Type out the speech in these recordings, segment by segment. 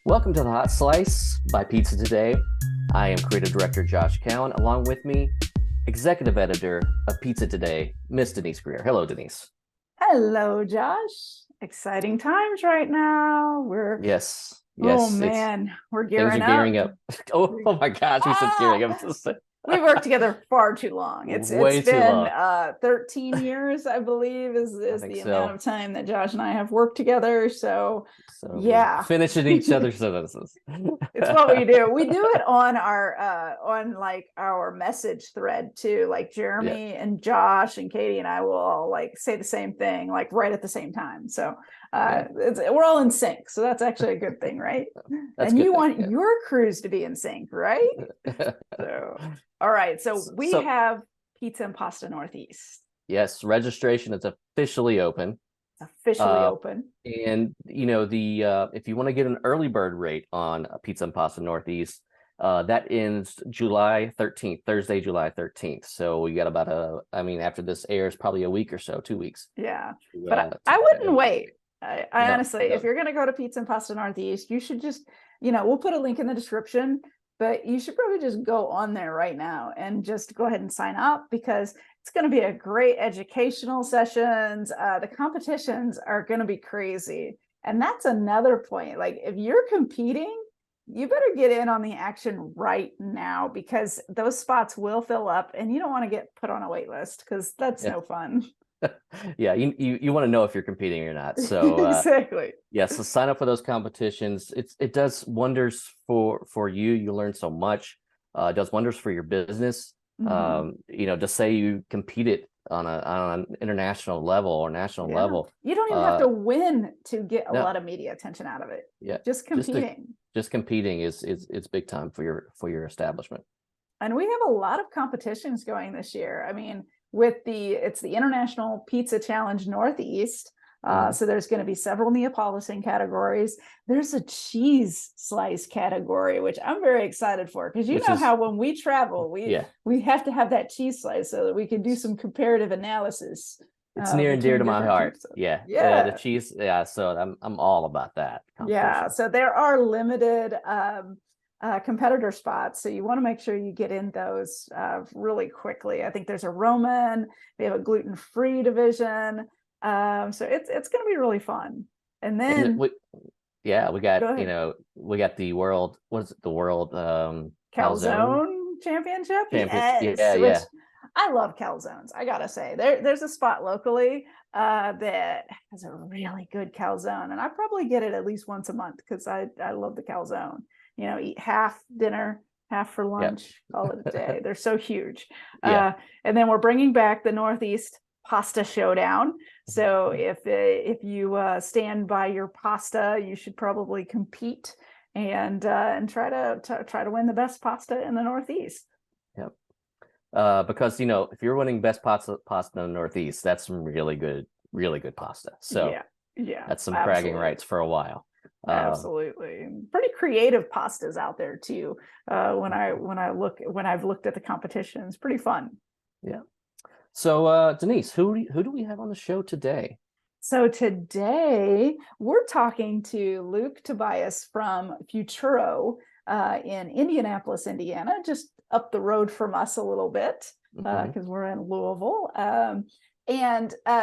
Welcome to the Hot Slice by Pizza Today. I am creative director Josh Cowan. Along with me, executive editor of Pizza Today, Miss Denise Greer. Hello, Denise. Hello, Josh. Exciting times right now. Yes, Oh yes, it's man, we're things gearing are up. gearing up. Oh my gosh, we said Ah, gearing up. we worked together far too long. It's Way too been long. 13 years, I believe, is I is think the amount so. of time that Josh and I have worked together. So So we're yeah. finishing each other's sentences. It's what we do. We do it on our on like our message thread too. Like Yeah, Jeremy and Josh and Katie and I will all like say the same thing like right at the same time. So yeah, we're all in sync. So that's actually a good thing, right? that's a And good you thing. want your crews to be in sync, right? Yeah. So all right. So we So, have Pizza and Pasta Northeast yes, registration is officially open. officially Uh, open. and the if you want to get an early bird rate on Pizza and Pasta Northeast, that ends July 13th, Thursday, July 13th. So we got about after this airs, probably a week or so, 2 weeks Yeah. to But I get that wouldn't early bird wait. rate. I No, honestly, if no, you're going to go to Pizza and Pasta Northeast, you should just, we'll put a link in the description, but you should probably just go on there right now and just go ahead and sign up because it's going to be a great educational sessions. The competitions are going to be crazy. And that's another point. Like if you're competing, you better get in on the action right now because those spots will fill up and you don't want to get put on a wait list because that's yeah. no fun. Yeah, you want to know if you're competing or not. So Exactly. yes, so sign up for those competitions. It does wonders for you. You learn so much. It does wonders for your business. Mm-hmm. To say you competed on an international level or national Yeah. level. You don't even have Uh, to win to get a no, lot of media attention out of it. yeah, Just just to competing. just competing is it's big time for your establishment. And we have a lot of competitions going this year. I mean, it's the International Pizza Challenge Northeast. Mhm. So there's going to be several Neapolitan categories. There's a cheese slice category, which I'm very excited for because you Which know is how when we travel, we yeah, we have to have that cheese slice so that we can do some comparative analysis it's near and dear between to my different heart. pizzas. Yeah, the Yeah, cheese. Yeah, so I'm all about that yeah. competition. So there are limited competitor spots. So you want to make sure you get in those really quickly. I think there's a Roman, we have a gluten-free division. So it's going to be really fun. And And then yeah, go ahead. we got the world. What's it? The world calzone Calzone championship. championship. Yes, Yeah, which yeah. I love calzones. I gotta say, there's a spot locally that has a really good calzone, and I probably get it at least once a month because I love the calzone. Eat half dinner, half for Yep. lunch, call it a day. They're so huge. Yeah. And then we're bringing back the Northeast Pasta Showdown. So if you stand by your pasta, you should probably compete and try to win the best pasta in the Northeast. Yep. Because if you're winning best pasta in the Northeast, that's some really good pasta. So Yeah, yeah, that's some bragging absolutely. rights for a while. Uh, Absolutely. Pretty creative pastas out there too. When I've looked at the competitions, pretty fun. yeah. So Denise, who do we have on the show today? So today we're talking to Luke Tobias from Futuro in Indianapolis, Indiana, just up the road from us a little bit Hmm. because we're in Louisville.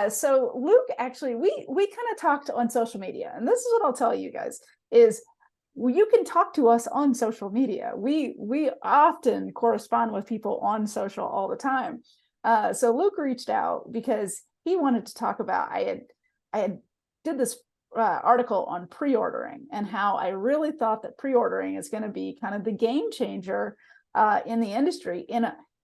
So Luke, actually, we kind of talked on social media, and this is what I'll tell you guys is you can talk to us on social media. We often correspond with people on social all the time. So Luke reached out because he wanted to talk about I had did this article on pre-ordering and how I really thought that pre-ordering is going to be kind of the game changer in the industry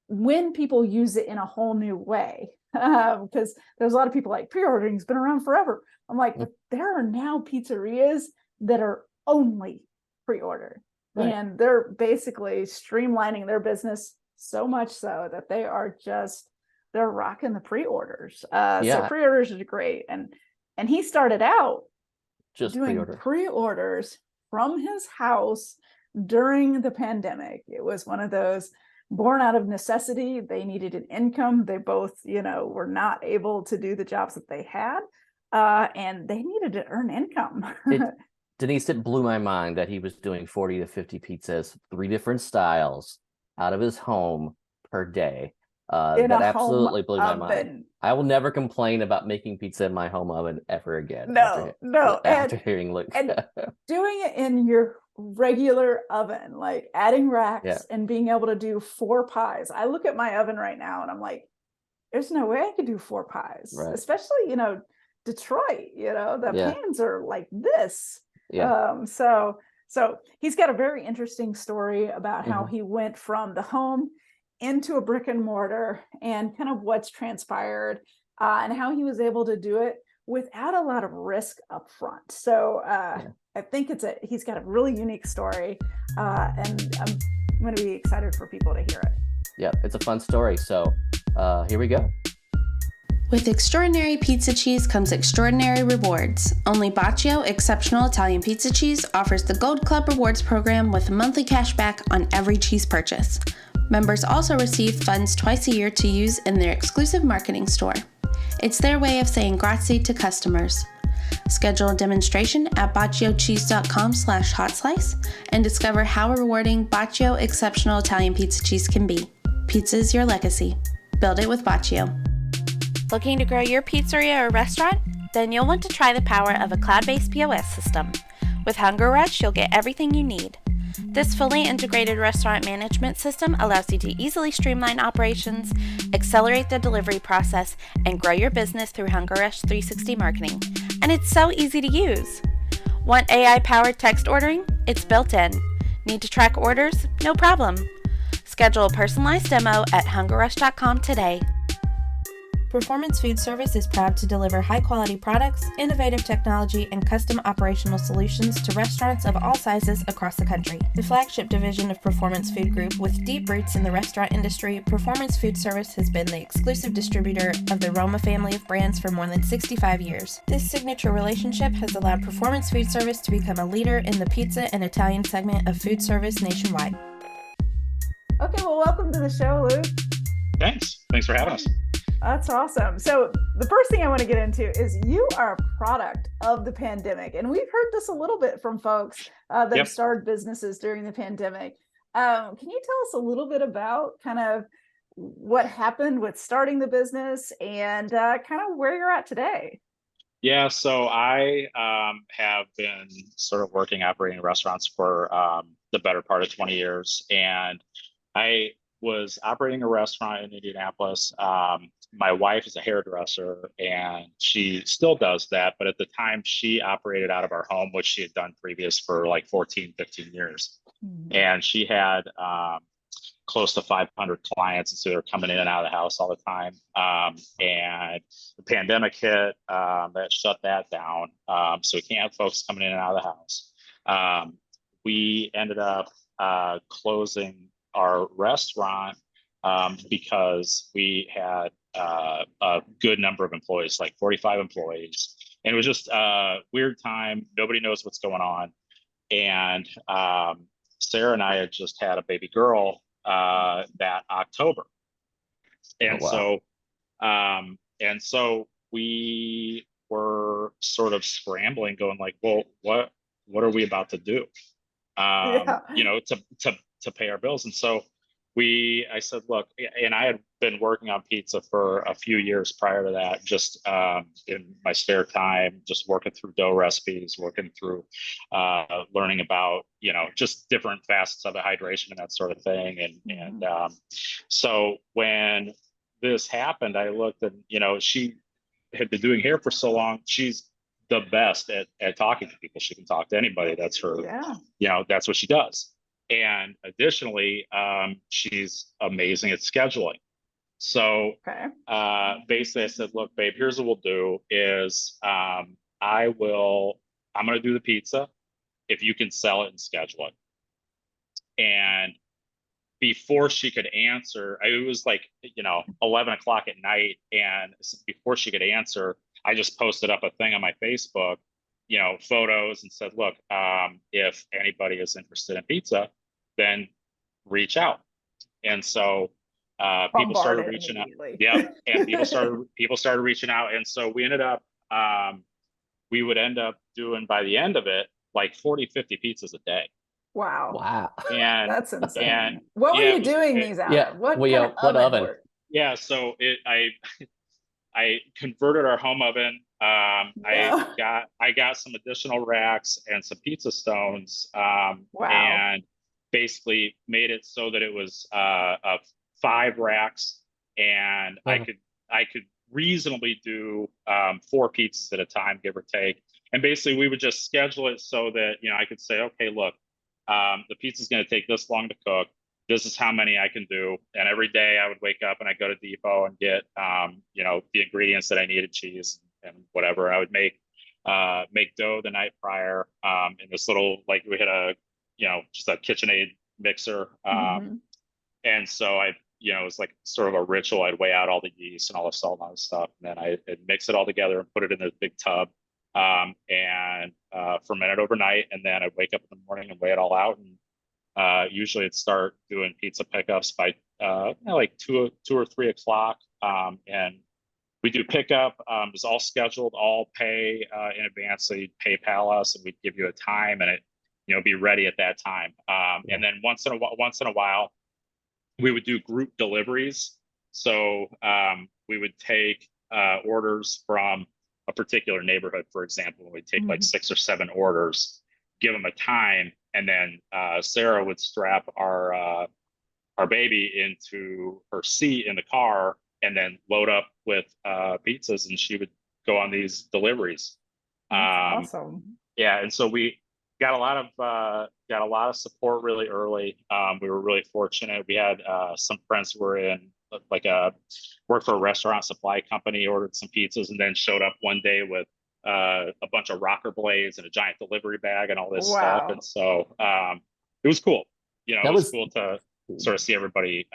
when people use it in a whole new way. Because there's a lot of people like pre-ordering has been around forever. I'm like, but there are now pizzerias that are only pre-order, Right. and they're basically streamlining their business so much so that they're rocking the pre-orders. So Yeah, pre-orders is great, and he started out just doing pre-order. pre-orders from his house during the pandemic. It was one of those born out of necessity. They needed an income. They both, were not able to do the jobs that they had, and they needed to earn income. It Denise, it blew my mind that he was doing 40 to 50 pizzas, 3 different styles out of his home per day. In a That home absolutely blew my mind. oven. I will never complain about making pizza in my home oven ever again No, no. after hearing Luke. And doing it in your regular oven, like adding Yeah, racks and being able to do 4 pies. I look at my oven right now and I'm like, there's no way I could do 4 pies, right. especially, Detroit, the Yeah, pans are like this. yeah. So he's got a very interesting story about how Hmm. he went from the home into a brick and mortar and kind of what's transpired, and how he was able to do it without a lot of risk up front. So Yeah. I think he's got a really unique story, and I'm going to be excited for people to hear it. Yeah, it's a fun story. So here we go. With extraordinary pizza cheese comes extraordinary rewards. Only Baccio Exceptional Italian Pizza Cheese offers the Gold Club Rewards program with monthly cash back on every cheese purchase. Members also receive funds twice a year to use in their exclusive marketing store. It's their way of saying grazie to customers. Schedule a demonstration at bacciocheese.com/hotslice and discover how rewarding Baccio Exceptional Italian Pizza Cheese can be. Pizza is your legacy. Build it with Baccio. Looking to grow your pizzeria or restaurant? Then you'll want to try the power of a cloud-based POS system. With Hunger Rush, you'll get everything you need. This fully integrated restaurant management system allows you to easily streamline operations, accelerate the delivery process, and grow your business through Hunger Rush 360 marketing. And it's so easy to use. Want AI-powered text ordering? It's built in. Need to track orders? No problem. Schedule a personalized demo at hungerrush.com today. Performance Food Service is proud to deliver high-quality products, innovative technology, and custom operational solutions to restaurants of all sizes across the country. The flagship division of Performance Food Group, with deep roots in the restaurant industry, Performance Food Service has been the exclusive distributor of the Roma family of brands for more than 65 years. This signature relationship has allowed Performance Food Service to become a leader in the pizza and Italian segment of food service nationwide. Okay, well, welcome to the show, Luke. Thanks for having us. That's awesome. So the first thing I want to get into is you are a product of the pandemic. And we've heard this a little bit from folks that have started businesses during the pandemic. Can you tell us a little bit about kind of what happened with starting the business and kind of where you're at today? Yeah, so I have been sort of operating restaurants for the better part of 20 years. And I was operating a restaurant in Indianapolis. My wife is a hairdresser and she still does that. But at the time she operated out of our home, which she had done previous for like 14, 15 years. Mm-hmm. And she had close to 500 clients. And so they're coming in and out of the house all the time. And the pandemic hit, that shut that down. So we can't have folks coming in and out of the house. We ended up closing our restaurant because we had a good number of employees, like 45 employees. And it was just a weird time. Nobody knows what's going on. And Sarah and I had just had a baby girl that October. And so we were sort of scrambling, going like, well, what are we about to do? To pay our bills. And so I said, look, and I had been working on pizza for a few years prior to that, just in my spare time, just working through dough recipes, working through learning about, just different facets of the hydration and that sort of thing. And so when this happened, I looked and, she had been doing hair for so long. She's the best at talking to people. She can talk to anybody. That's her, that's what she does. And additionally, she's amazing at scheduling. So basically I said, look, babe, here's what we'll do is I'm going to do the pizza if you can sell it and schedule it. And before she could answer, it was like, 11 o'clock at night. And before she could answer, I just posted up a thing on my Facebook, photos, and said, look, if anybody is interested in pizza, then reach out. And so people started reaching out. Yeah. And people started reaching out. And so we ended up, we would end up doing by the end of it, like 40, 50 pizzas a day. Wow. Wow. And That's insane. and What were yeah, you doing these out Yeah. of? What Well, kind yeah, of what oven oven? were? yeah, so I converted our home oven. Yeah. I got some additional racks and some pizza stones, Wow. and basically made it so that it was 5 racks, and Uh, I could reasonably do 4 pizzas at a time, give or take. And basically, we would just schedule it so that I could say, okay, look, the pizza's going to take this long to cook. This is how many I can do. And every day I would wake up and I'd go to Depot and get, the ingredients that I needed, cheese and whatever. I would make dough the night prior, in this little, like we had just a KitchenAid mixer. Mhm. And so it was like sort of a ritual. I'd weigh out all the yeast and all the salt and all the stuff. And then I'd mix it all together and put it in a big tub, and ferment it overnight. And then I'd wake up in the morning and weigh it all out. And usually it'd start doing pizza pickups by like 2 or 3 o'clock. And we do pickup. It's all scheduled, all pay in advance. So you'd PayPal us and we'd give you a time and be ready at that time. And then once in a while, we would do group deliveries. So we would take orders from a particular neighborhood, for example. We'd take like 6 or 7 orders, give them a time, and then Sarah would strap our baby into her seat in the car and then load up with pizzas, and she would go on these deliveries. That's awesome. Yeah, and so we got a lot of support really early. We were really fortunate. We had some friends who were in worked for a restaurant supply company, ordered some pizzas, and then showed up one day with a bunch of rocker blades and a giant delivery bag and all this stuff. Wow. And so it was cool. It That was was cool to sort of see everybody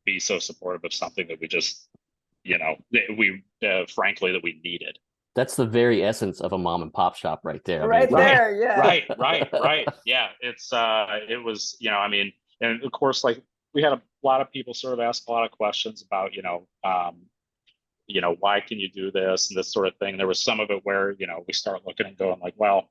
be so supportive of something that we just, frankly, that we needed. that's the very essence of a mom and pop shop right there. I Right mean, there, yeah. Right. Yeah, it was, and of course, like we had a lot of people sort of ask a lot of questions about, why can you do this and this sort of thing. There was some of it where, we start looking and going like, well,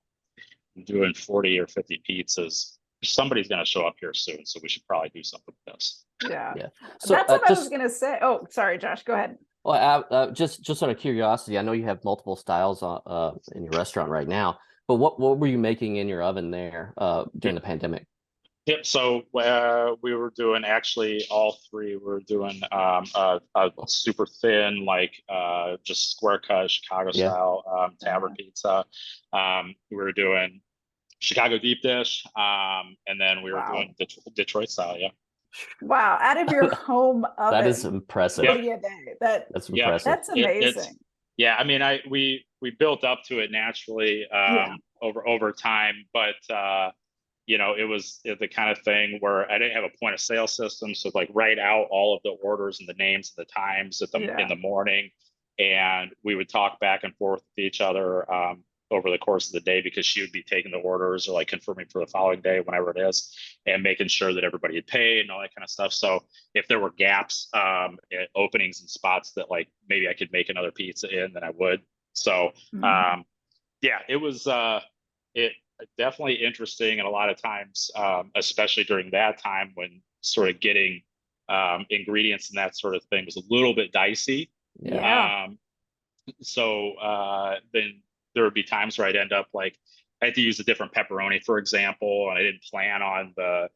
I'm doing 40 or 50 pizzas. Somebody's going to show up here soon, so we should probably do something with this. Yeah. yeah. So That's what I was gonna say. Oh, sorry, Josh, go ahead. well, just out of curiosity, I know you have multiple styles in your restaurant right now, but what were you making in your oven there during the pandemic? Yep. So we were doing actually all 3. We were doing a super thin, like just square cut Chicago style tavern pizza. We were doing Chicago deep dish, and then we were doing Detroit style. Yeah. Wow, out of your home oven. That is impressive. 40 a day. That's impressive. That's amazing. I mean, we built up to it naturally over time, but it was the kind of thing where I didn't have a point of sale system, so like write out all of the orders and the names and the times in the morning, and we would talk back and forth with each other over the course of the day, because she would be taking the orders or like confirming for the following day, whenever it is, and making sure that everybody had paid and all that kind of stuff. So if there were gaps, openings and spots that like maybe I could make another pizza in, then I would. So it was it definitely interesting, and a lot of times, especially during that time when sort of getting ingredients and that sort of thing was a little bit dicey. So then there would be times where I'd end up like I had to use a different pepperoni, for example, and I didn't plan on the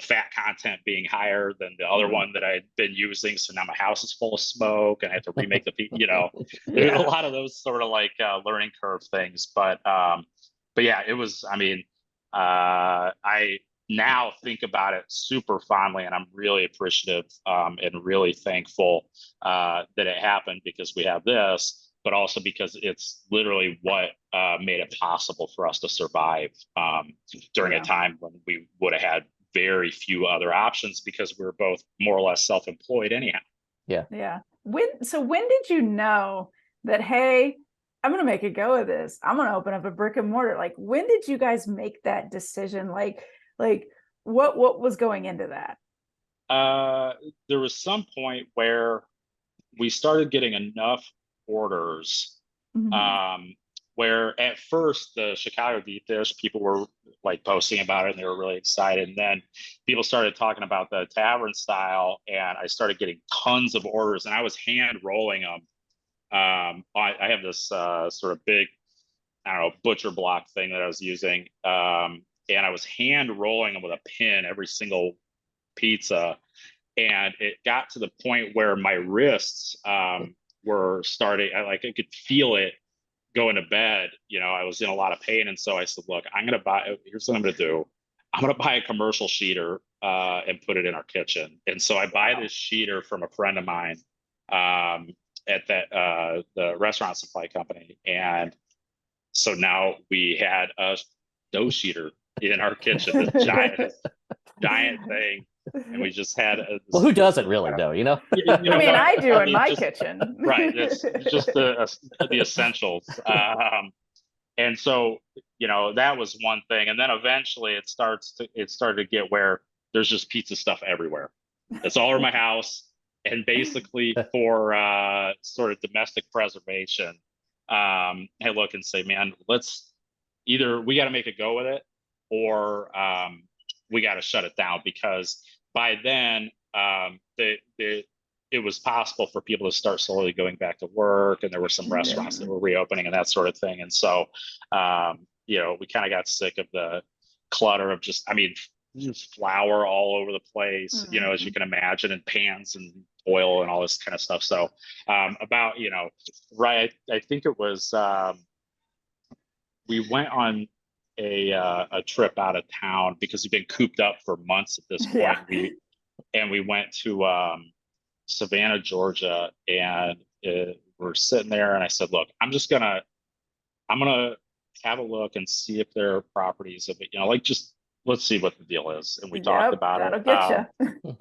fat content being higher than the other one that I'd been using. So now my house is full of smoke, and I have to remake there's a lot of those sort of like learning curve things. But yeah, it was. I mean, I now think about it super fondly, and I'm really appreciative and really thankful that it happened, because we have this, but also because it's literally what made it possible for us to survive during a time when we would have had very few other options, because we were both more or less self-employed anyhow. Yeah. When did you know that, hey, I'm going to make a go of this, I'm going to open up a brick and mortar? Like, when did you guys make that decision? Like what was going into that? There was some point where we started getting enough orders where at first the Chicago deep dish, people were like posting about it and they were really excited. And then people started talking about the tavern style, and I started getting tons of orders, and I was hand rolling them. I have this sort of big, I don't know, butcher block thing that I was using. And I was hand rolling them with a pin, every single pizza. And it got to the point where my wrists were starting, I could feel it going to bed. I was in a lot of pain. And so I said, look, here's what I'm going to do. I'm going to buy a commercial sheeter and put it in our kitchen. And so I buy this sheeter from a friend of mine at the restaurant supply company. And so now we had a dough sheeter in our kitchen, this giant thing. And we just had well, who doesn't really though, I mean, I do in my kitchen. Right. It's just the essentials. And so, that was one thing. And then eventually it started to get where there's just pizza stuff everywhere. It's all over my house. And basically for sort of domestic preservation, I look and say, man, either we got to make a go with it, or we got to shut it down, because by then it was possible for people to start slowly going back to work, and there were some restaurants that were reopening and that sort of thing. And so, we kind of got sick of the clutter of just flour all over the place, as you can imagine, and pans and oil and all this kind of stuff. So right, I think it was, we went on a trip out of town because we've been cooped up for months at this point. Yeah. We went to Savannah, Georgia, and we're sitting there, and I said, look, I'm gonna have a look and see if there are properties of it, just let's see what the deal is. And we talked about it. Get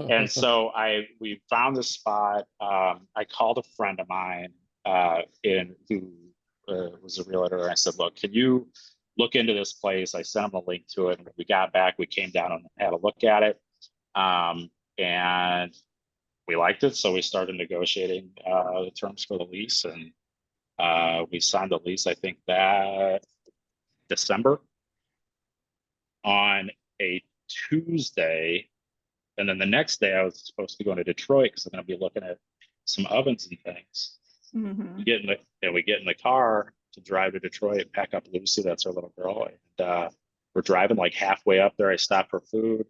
and so we found this spot. I called a friend of mine who was a realtor. And I said, look, can you look into this place? I sent him a link to it. And when we got back, we came down and had a look at it. And we liked it. So we started negotiating the terms for the lease. And we signed the lease, I think that December, on a Tuesday. And then the next day I was supposed to go to Detroit because I'm going to be looking at some ovens and things. We get in the car to drive to Detroit, pack up Lucy, that's our little girl. And we're driving like halfway up there. I stop for food,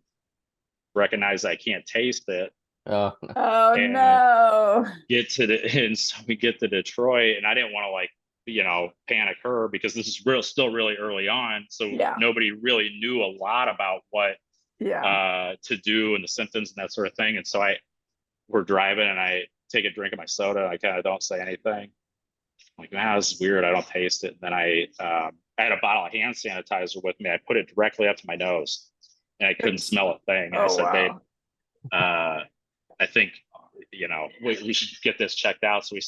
recognize I can't taste it. Oh no. And so we get to Detroit, and I didn't want to panic her, because this is still really early on. So nobody really knew a lot about what to do and the symptoms and that sort of thing. And so we're driving, and I take a drink of my soda, and I kind of don't say anything. I'm like, man, this is weird. I don't taste it. And then I had a bottle of hand sanitizer with me. I put it directly up to my nose, and I couldn't smell a thing. And I said, babe, I think, we should get this checked out. So we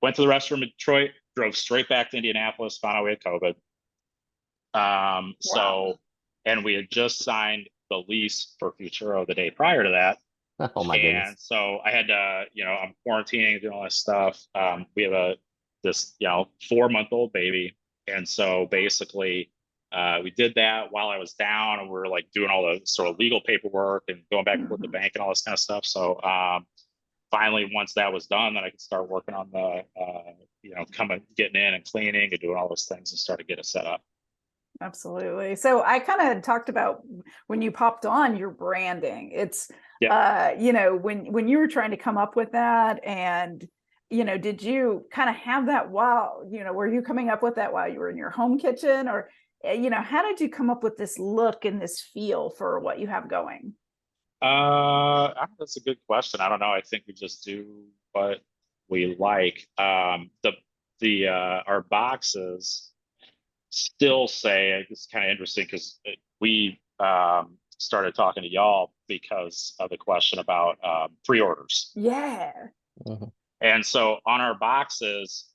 went to the restaurant in Detroit, drove straight back to Indianapolis, found out we had COVID. So, and we had just signed the lease for Futuro the day prior to that. Oh my goodness. And so I had to, I'm quarantining, doing all this stuff. We have this 4-month-old baby. And so basically we did that while I was down, and we were doing all the sort of legal paperwork and going back and forth to the bank and all this kind of stuff. So finally, once that was done, then I could start working on the, getting in and cleaning and doing all those things and start to get it set up. Absolutely. So I kind of talked about when you popped on your branding. It's, when you were trying to come up with that, and, did you kind of have that were you coming up with that while you were in your home kitchen, or, how did you come up with this look and this feel for what you have going? That's a good question. I don't know. I think we just do what we like. Our boxes still say, it's kind of interesting because we started talking to y'all because of the question about pre-orders. Yeah. Mm-hmm. And so on our boxes,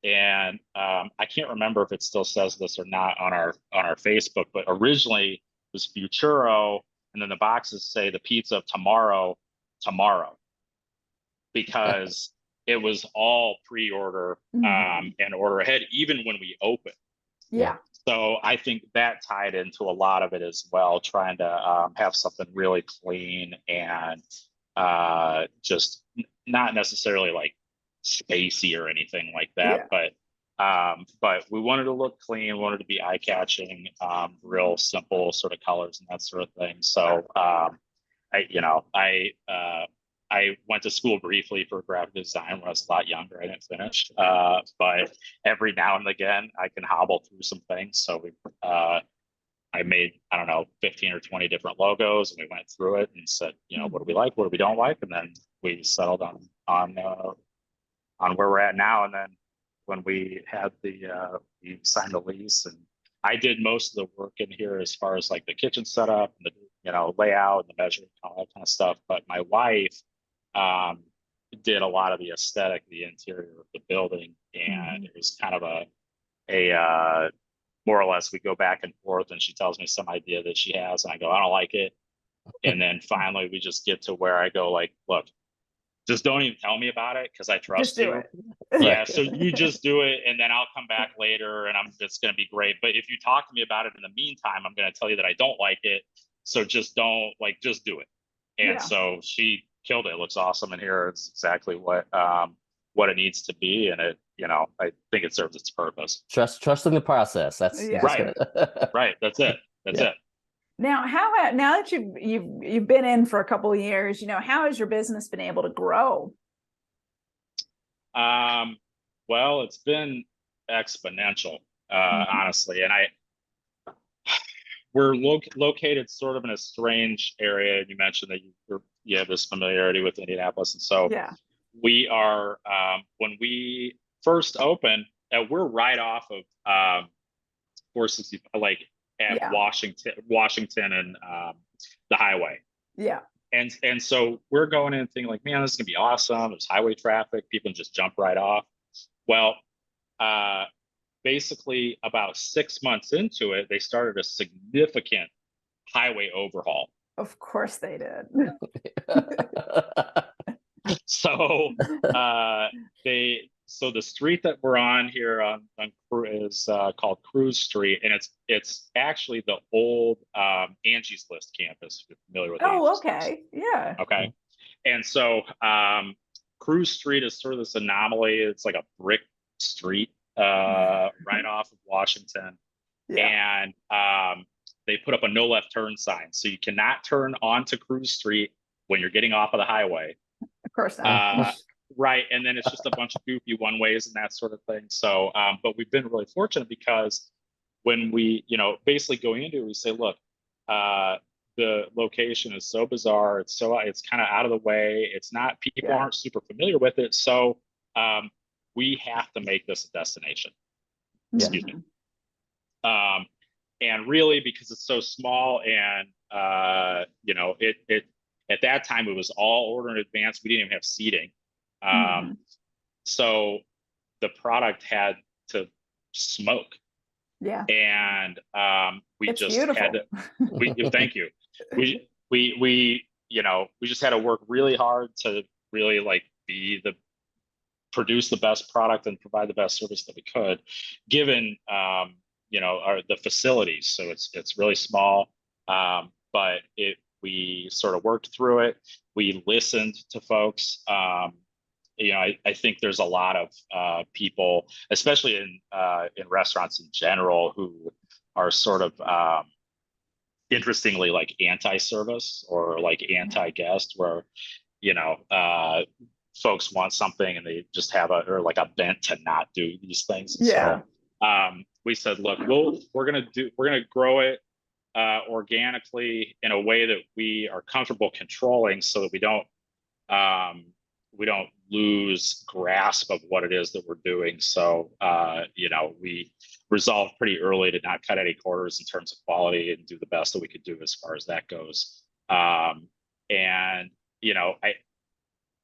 and I can't remember if it still says this or not on our Facebook, but originally it was Futuro, and then the boxes say the pizza of tomorrow, because it was all pre-order and order ahead, even when we opened. Yeah. So I think that tied into a lot of it as well, trying to have something really clean and just not necessarily like spacey or anything like that, but we wanted to look clean, wanted to be eye-catching, real simple sort of colors and that sort of thing. So I went to school briefly for graphic design when I was a lot younger. I didn't finish, but every now and again I can hobble through some things. So I made, I don't know, 15 or 20 different logos, and we went through it and said, what do we like, what do we don't like, and then we settled on where we're at now. And then when we had we signed the lease, and I did most of the work in here as far as like the kitchen setup and the layout and the measuring, all that kind of stuff. But my wife did a lot of the aesthetic, the interior of the building, and it was kind of a more or less we go back and forth, and she tells me some idea that she has, and I go, I don't like it. And then finally we just get to where I go like, look, just don't even tell me about it because I trust you. Yeah, so you just do it, and then I'll come back later, and it's going to be great. But if you talk to me about it in the meantime, I'm going to tell you that I don't like it. So just don't just do it. And so she killed it. It looks awesome in here. It's exactly what it needs to be, and it, I think it serves its purpose. Trust in the process. That's right. Right. That's it. That's it. Now, now that you've been in for a couple of years, how has your business been able to grow? Well, it's been exponential, honestly, and we're located sort of in a strange area. You mentioned that you have this familiarity with Indianapolis, and so we are. When we first opened, we're right off of 460, like at Washington and the highway. Yeah. And so we're going in thinking like, man, this is gonna be awesome. There's highway traffic. People can just jump right off. Well, basically about 6 months into it, they started a significant highway overhaul. Of course they did. So so the street that we're on here is called Cruz Street, and it's actually the old Angie's List campus. If you're familiar with Angie's List. Yeah. Okay. And so Cruz Street is sort of this anomaly. It's like a brick street right off of Washington. And they put up a no left turn sign. So you cannot turn onto Cruz Street when you're getting off of the highway. Of course not. Right. And then it's just a bunch of goofy one ways and that sort of thing. So, but we've been really fortunate because when we, basically going into it, we say, look, the location is so bizarre. It's kind of out of the way. It's not, people aren't super familiar with it. So we have to make this a destination. Excuse me. And really, because it's so small and, it at that time, it was all order in advance. We didn't even have seating. So the product had to smoke. Yeah. And we it's just beautiful. Had to, thank you. We just had to work really hard to really produce the best product and provide the best service that we could, given the facilities. So it's really small, but we sort of worked through it. We listened to folks. I think there's a lot of people, especially in restaurants in general, who are sort of interestingly like anti-service or like anti-guest, where folks want something and they just have a bent to not do these things. Yeah. So we said, look, we're gonna grow it organically in a way that we are comfortable controlling, so that we don't lose grasp of what it is that we're doing. So we resolved pretty early to not cut any corners in terms of quality and do the best that we could do as far as that goes.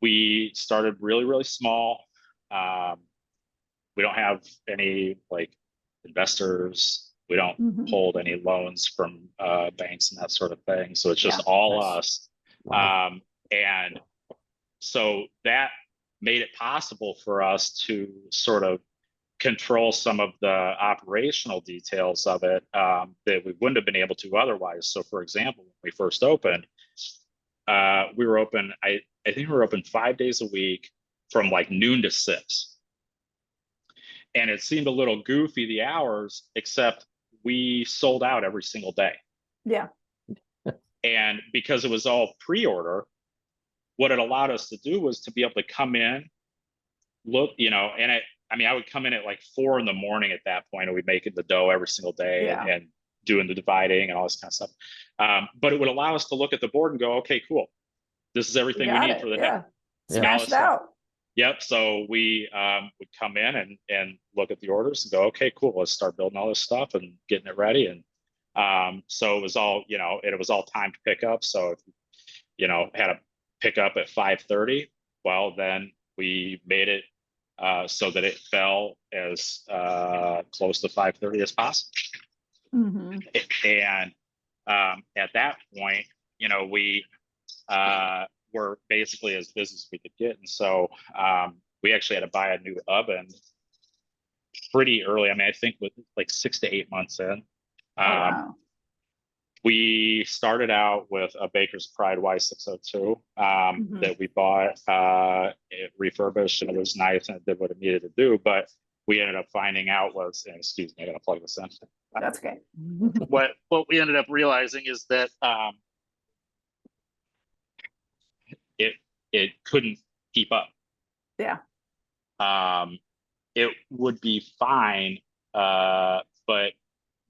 We started really, really small. We don't have any investors. We don't hold any loans from banks and that sort of thing. So it's just all us. And so that made it possible for us to sort of control some of the operational details of it that we wouldn't have been able to otherwise. So for example, when we first opened, we were open, I think we were open 5 days a week from like noon to 6. And it seemed a little goofy, the hours, except we sold out every single day. Yeah. And because it was all pre-order, what it allowed us to do was to be able to come in, look, you know, and I would come in at like 4 a.m. at that point, and we'd make the dough every single day and doing the dividing and all this kind of stuff. But it would allow us to look at the board and go, okay, cool. This is everything we need for the day. Smash it out. Yep. So we would come in and look at the orders and go, okay, cool. Let's start building all this stuff and getting it ready. And so it was all, you know, it was all timed pickup. So if you know, had a pickup at 5:30, well, then we made it so that it fell as close to 5:30 as possible. Mm-hmm. And at that point, you know, we were basically as busy as we could get. And so we actually had to buy a new oven pretty early. I mean, I think with like 6 to 8 months in. Wow. We started out with a Baker's Pride Y602 that we bought, it refurbished, and it was nice and it did what it needed to do. But we ended up finding out was, and excuse me, I gotta plug this in. That's okay. What we ended up realizing is that it couldn't keep up. Yeah. It would be fine, but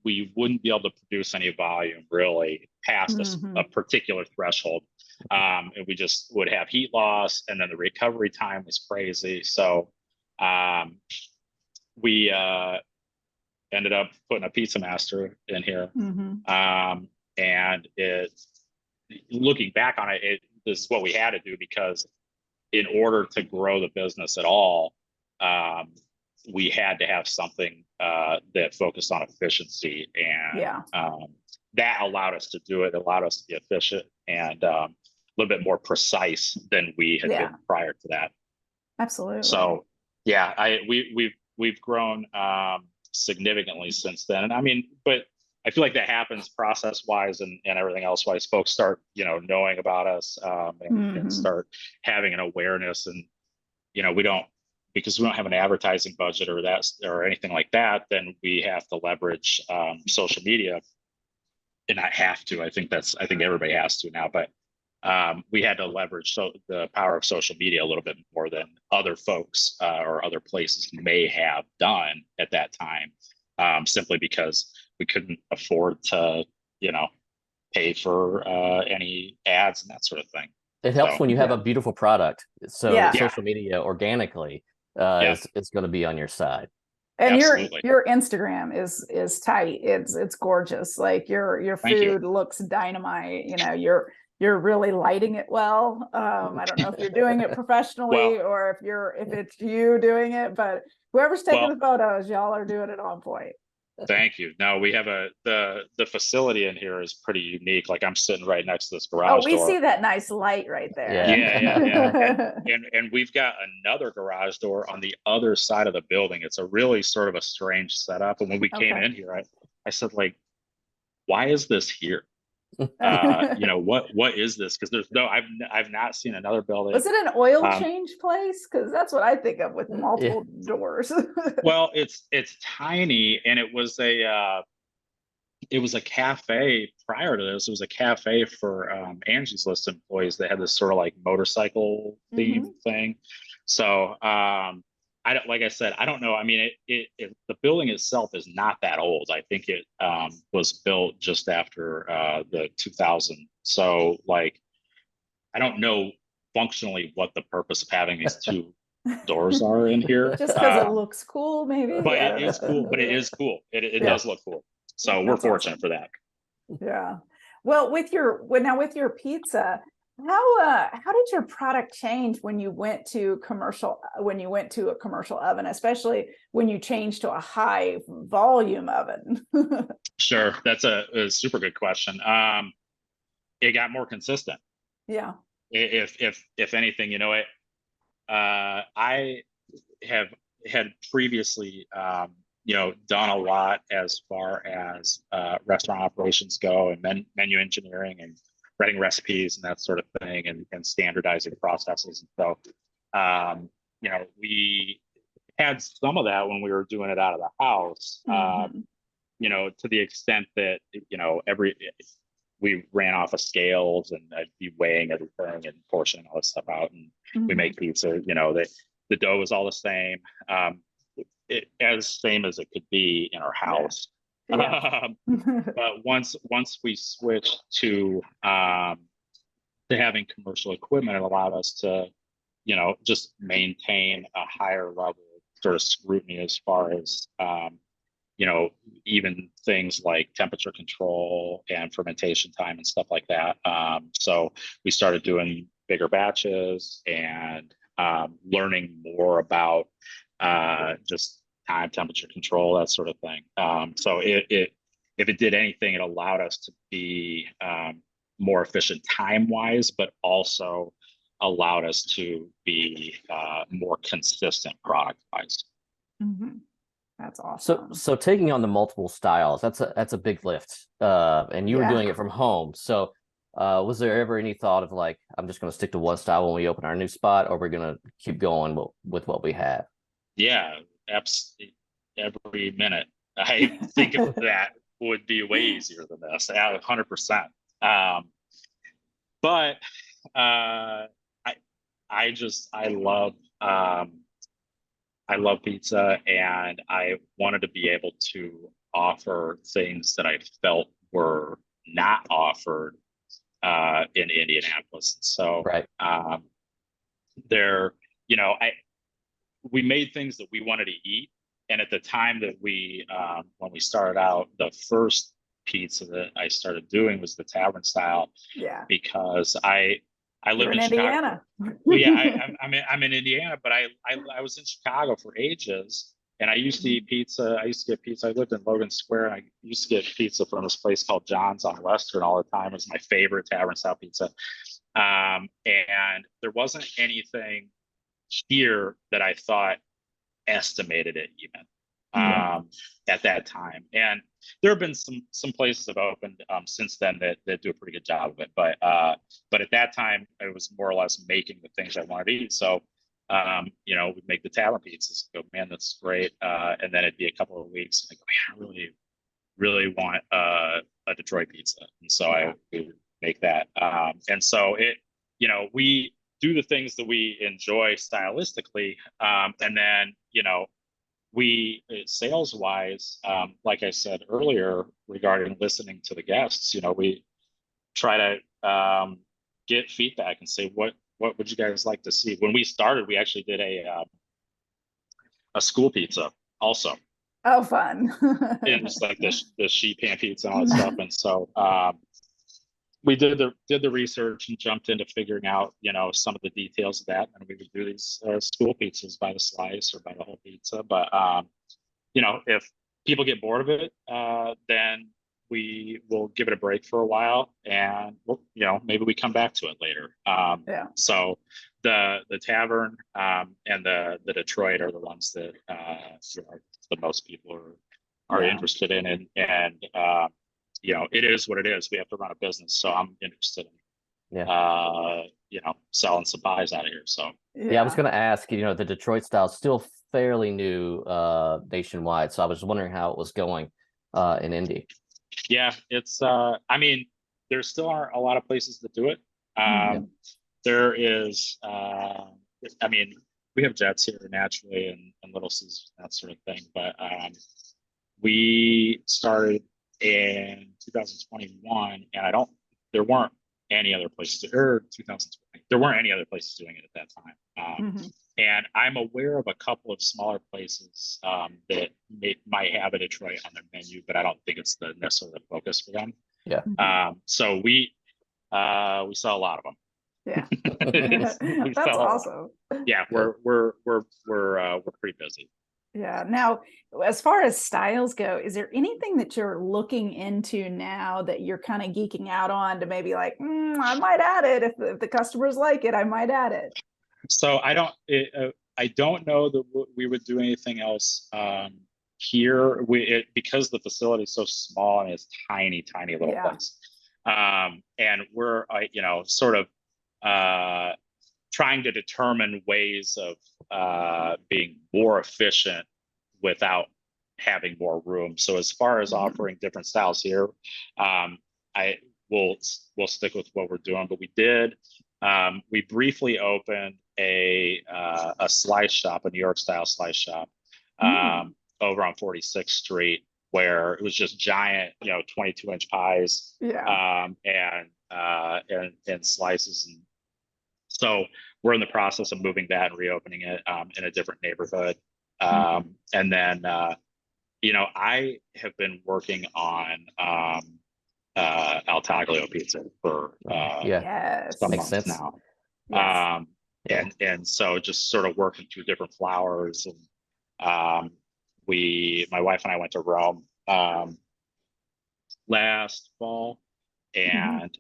we wouldn't be able to produce any volume really past a particular threshold. And we just would have heat loss, and then the recovery time was crazy. So we ended up putting a pizza master in here. And looking back on it, this is what we had to do, because in order to grow the business at all, we had to have something that focused on efficiency, and that allowed us to do it. It allowed us to be efficient and a little bit more precise than we had been prior to that. Absolutely. So yeah, we've grown significantly since then. And I mean, but I feel like that happens process wise and everything else wise. Folks start, you know, knowing about us and start having an awareness, and you know, because we don't have an advertising budget or anything like that, then we have to leverage social media. And not have to, I think everybody has to now, but we had to leverage the power of social media a little bit more than other folks or other places may have done at that time, simply because we couldn't afford to, you know, pay for any ads and that sort of thing. It helps when you have a beautiful product. So social media organically is going to be on your side. And your Instagram is tight. It's gorgeous. Like your food looks dynamite. You know, you're really lighting it well. I don't know if you're doing it professionally or if it's you doing it, but whoever's taking the photos, y'all are doing it on point. Thank you. No, we have the facility in here is pretty unique. Like I'm sitting right next to this garage door. Oh, we see that nice light right there. Yeah. And we've got another garage door on the other side of the building. It's a really sort of a strange setup. And when we came in here, I said, like, why is this here? You know, what is this? Because I've not seen another building. Was it an oil change place? Because that's what I think of with multiple doors. Well, it's tiny, and it was a cafe prior to this. It was a cafe for Angie's List employees that had this sort of like motorcycle theme thing. So I don't, like I said, I don't know. I mean, the building itself is not that old. I think it was built just after the 2000. So like, I don't know functionally what the purpose of having these two doors are in here. Just because it looks cool, maybe. But it is cool. But it is cool. It does look cool. So we're fortunate for that. Yeah. Well, with your pizza, how did your product change when you went to a commercial oven, especially when you changed to a high volume oven? Sure, that's a super good question. It got more consistent. Yeah. If anything, you know, I have had previously, done a lot as far as restaurant operations go, and menu engineering and writing recipes and that sort of thing, and standardizing processes. And so, we had some of that when we were doing it out of the house, to the extent that, we ran off of scales, and I'd be weighing everything and portioning all this stuff out, and we make pizza, the dough was all the same, as same as it could be in our house. Yeah. But once we switched to having commercial equipment, it allowed us to, just maintain a higher level of sort of scrutiny as far as, even things like temperature control and fermentation time and stuff like that. So we started doing bigger batches and learning more about just time, temperature control, that sort of thing. So if it did anything, it allowed us to be more efficient time-wise, but also allowed us to be more consistent product-wise. That's awesome. So taking on the multiple styles, that's a big lift. And you were doing it from home. So was there ever any thought of like, I'm just going to stick to one style when we open our new spot, or we're going to keep going with what we have? Yeah, absolutely. Every minute I think of that would be way easier than this, 100%. But I love pizza, and I wanted to be able to offer things that I felt were not offered in Indianapolis. So right. We made things that we wanted to eat. And at the time that when we started out, the first pizza that I started doing was the tavern style. Yeah. Because I live in Indiana. I'm in Indiana, but I was in Chicago for ages, and I used to eat pizza. I used to get pizza. I lived in Logan Square, and I used to get pizza from this place called John's on Western all the time. It was my favorite tavern style pizza. And there wasn't anything here that I thought estimated it even at that time. And there have been some places have opened since then that do a pretty good job of it. But at that time, it was more or less making the things I wanted to eat. So, we'd make the tavern pizzas. Go, man, that's great. And then it'd be a couple of weeks, and I go, man, I really want a Detroit pizza. And so I would make that. And so we do the things that we enjoy stylistically. And then, we sales wise, like I said earlier, regarding listening to the guests, we try to get feedback and say, what would you guys like to see? When we started, we actually did a school pizza also. Oh, fun. And just like the sheet pan pizza and all that stuff. And so we did the research and jumped into figuring out, some of the details of that. And we would do these school pizzas by the slice or by the whole pizza. But, if people get bored of it, then we will give it a break for a while, and maybe we come back to it later. So the tavern and the Detroit are the ones that the most people are interested in, and it is what it is. We have to run a business, so I'm interested in selling some pies out of here. So I was going to ask, the Detroit style is still fairly new nationwide, so I was wondering how it was going in Indy. Yeah, it's there still aren't a lot of places that do it. There is we have Jets here naturally, and Little Caesars, that sort of thing, but we started in 2021, and there weren't any other places, or 2020, there weren't any other places doing it at that time. And I'm aware of a couple of smaller places that might have a Detroit on their menu, but I don't think it's necessarily the focus for them. So we saw a lot of them. Yeah. That's awesome. Yeah, we're pretty busy. Yeah. Now, as far as styles go, is there anything that you're looking into now that you're kind of geeking out on to maybe like, I might add it if the customers like it, I might add it? So I don't know that we would do anything else here. Because the facility is so small and it's tiny little place. And we're sort of trying to determine ways of being more efficient without having more room. So as far as offering different styles here, we'll stick with what we're doing. But we briefly opened a slice shop, a New York style slice shop, over on 46th Street, where it was just giant, 22-inch pies, and slices. And so we're in the process of moving that and reopening it in a different neighborhood. And then, I have been working on Al Taglio pizza for some Makes months sense. now. And so just sort of working through different flours, and my wife and I went to Rome last fall, and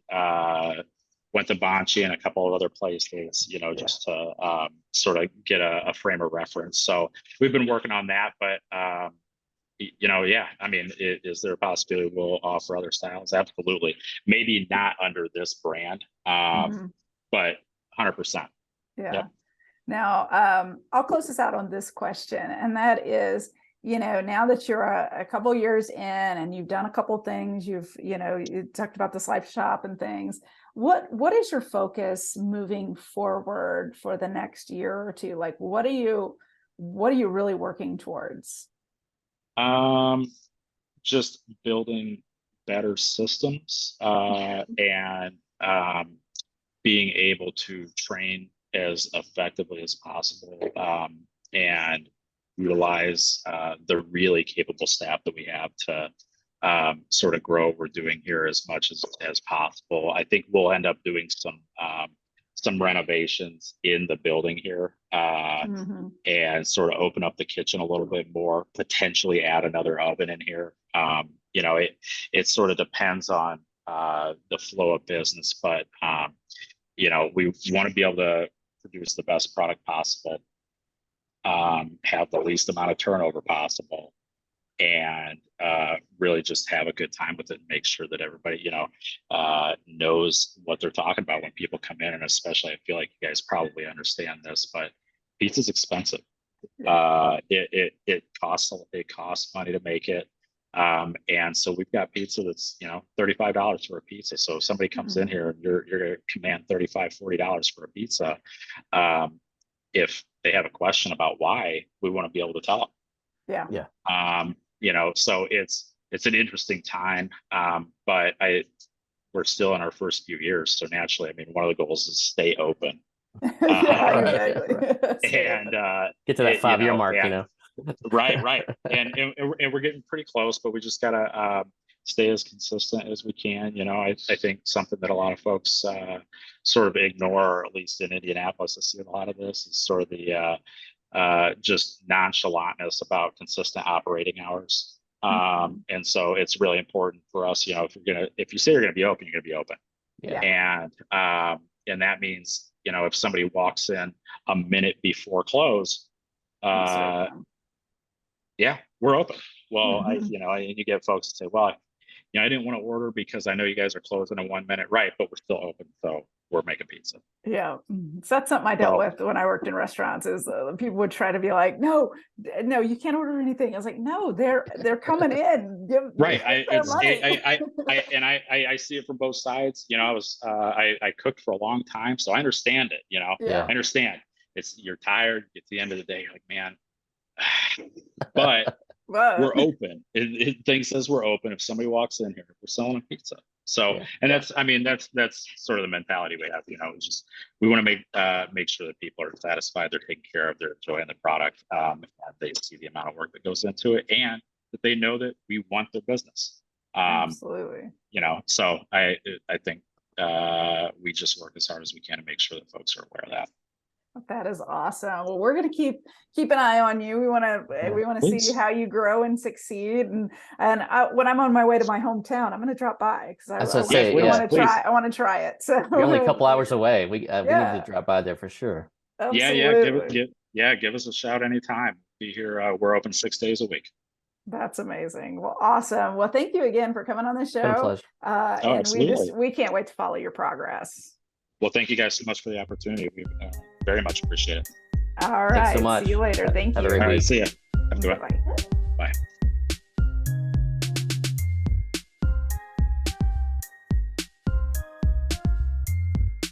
went to Banchi and a couple of other places, just to sort of get a frame of reference. So we've been working on that, but I mean, is there a possibility we'll offer other styles? Absolutely. Maybe not under this brand, but 100%. Yeah. Yep. Now, I'll close this out on this question, and that is, now that you're a couple years in and you've done a couple things, you talked about the slice shop and things. What is your focus moving forward for the next year or two? Like, what are you really working towards? Just building better systems, and being able to train as effectively as possible, and utilize the really capable staff that we have to sort of grow what we're doing here as much as possible. I think we'll end up doing some renovations in the building here, and sort of open up the kitchen a little bit more, potentially add another oven in here. It sort of depends on the flow of business, but we want to be able to produce the best product possible, have the least amount of turnover possible, and really just have a good time with it and make sure that everybody, knows what they're talking about when people come in. And especially, I feel like you guys probably understand this, but pizza's expensive. It costs money to make it. And so we've got pizza that's, $35 for a pizza. So if somebody comes in here and you're going to command $35, $40 for a pizza, if they have a question about why, we want to be able to tell them. So it's an interesting time, but we're still in our first few years. So naturally, I mean, one of the goals is stay open. Exactly. And get to that 5-year mark, Right. And we're getting pretty close, but we just gotta stay as consistent as we can. I think something that a lot of folks sort of ignore, or at least in Indianapolis, I see a lot of this, is sort of the just nonchalantness about consistent operating hours. And so it's really important for us, if you say you're gonna be open, you're gonna be open. And that means, if somebody walks in a minute before close, we're open. Well, and you get folks that say, well, I didn't want to order because I know you guys are closing in 1 minute, right? But we're still open, so we're making pizza. Yeah, so that's something I dealt with when I worked in restaurants. Is people would try to be like, no, you can't order anything. I was like, no, they're coming in. Right. I see it from both sides. I cooked for a long time, so I understand it. I understand. You're tired. At the end of the day, you're like, man. But we're open. Thing says we're open. If somebody walks in here, we're selling a pizza. So, and that's sort of the mentality we have. It's just we want to make sure that people are satisfied, they're taken care of, they're enjoying the product, and they see the amount of work that goes into it, and that they know that we want their business. Absolutely. So I think we just work as hard as we can to make sure that folks are aware of that. That is awesome. Well, we're going to keep an eye on you. We want to see how you grow and succeed. And when I'm on my way to my hometown, I'm going to drop by because I want to try it. So you're only a couple hours away. We need to drop by there for sure. Absolutely. Give us a shout anytime. Be here. We're open 6 days a week. That's amazing. Well, awesome. Well, thank you again for coming on the Been a show. pleasure. Oh, And absolutely. we can't wait to follow your progress. Well, thank you guys so much for the opportunity. We very much appreciate it. All Thanks right. so much. See you later. Thank Have a you. great All right, week. see ya. Have a good one. Bye-bye. Bye.